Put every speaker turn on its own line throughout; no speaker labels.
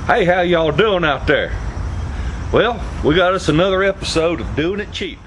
Hey, how y'all doing out there? Well, we got us another episode of Doing It Cheap.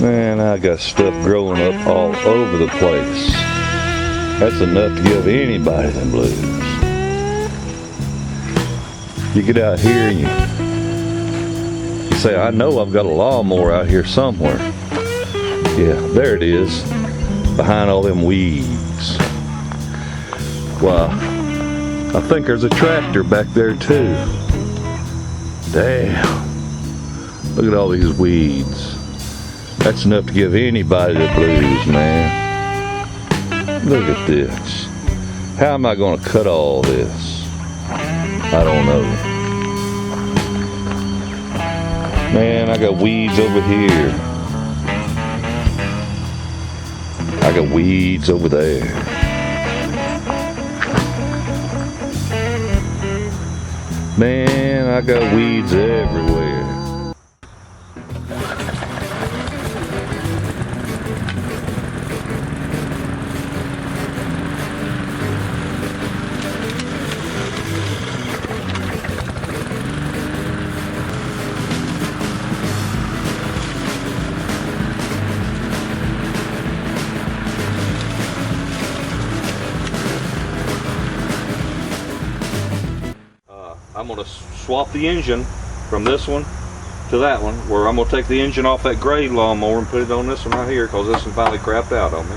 Man, I got stuff growing up all over the place. That's enough to give anybody the blues. You get out here and you say, I know I've got a lawnmower out here somewhere. Yeah, there it is, behind all them weeds. Well, I think there's a tractor back there too. Damn, look at all these weeds. That's enough to give anybody the blues, man. Look at this. How am I going to cut all this? I don't know. Man, I got weeds over here. I got weeds over there. Man, I got weeds everywhere. I'm going to swap the engine from this one to that one, where I'm going to take the engine off that gray lawnmower and put it on this one right here, because this one finally crapped out on me.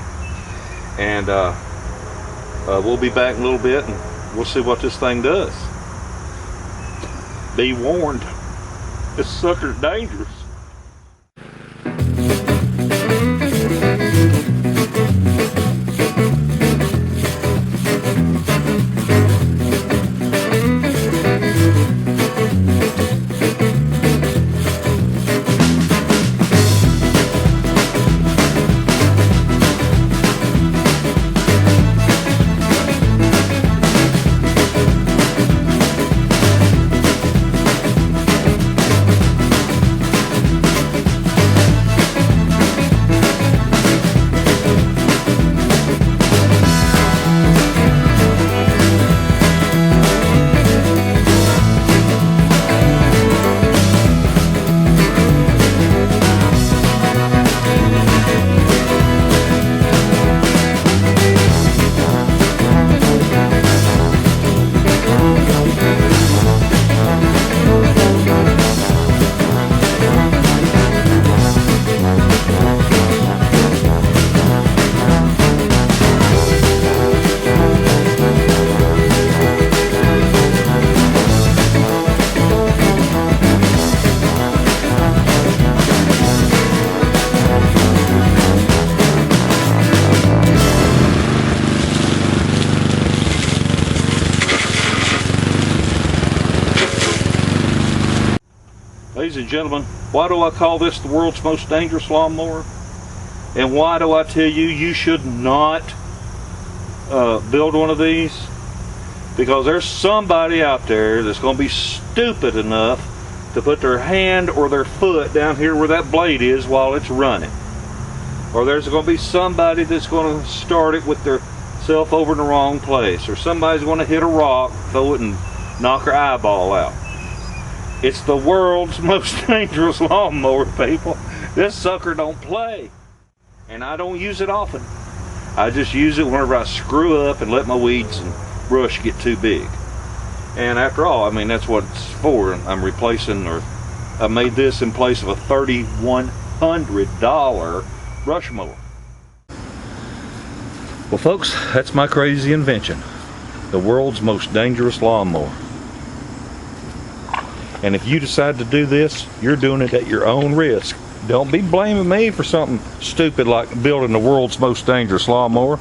And we'll be back in a little bit and we'll see what this thing does. Be warned, this sucker's dangerous. Ladies and gentlemen, why do I call this the world's most dangerous lawnmower? And why do I tell you you should not build one of these? Because there's somebody out there that's going to be stupid enough to put their hand or their foot down here where that blade is while it's running. Or there's going to be somebody that's going to start it with their self over in the wrong place. Or somebody's going to hit a rock, throw it and knock her eyeball out. It's the world's most dangerous lawnmower, people. This sucker don't play. And I don't use it often. I just use it whenever I screw up and let my weeds and brush get too big. And after all, I mean, that's what it's for. I'm replacing, or I made this in place of a $3,100 brush mower. Well, folks, that's my crazy invention. The world's most dangerous lawnmower. And if you decide to do this, you're doing it at your own risk. Don't be blaming me for something stupid like building the world's most dangerous lawnmower.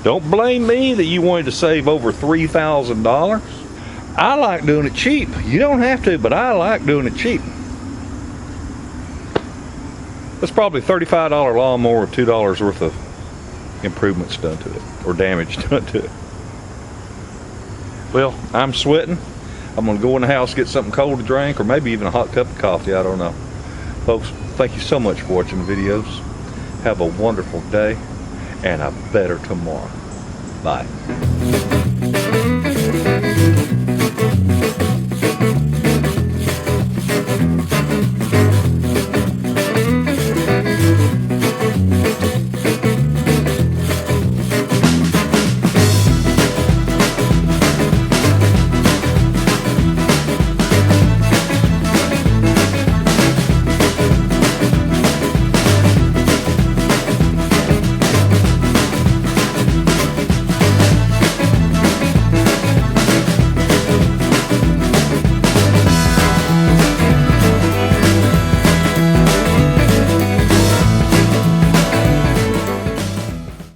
Don't blame me that you wanted to save over $3,000. I like doing it cheap. You don't have to, but I like doing it cheap. That's probably a $35 lawnmower with $2 worth of improvements done to it, or damage done to it. Well, I'm sweating. I'm gonna go in the house, get something cold to drink, or maybe even a hot cup of coffee, I don't know. Folks, thank you so much for watching the videos. Have a wonderful day and a better tomorrow. Bye.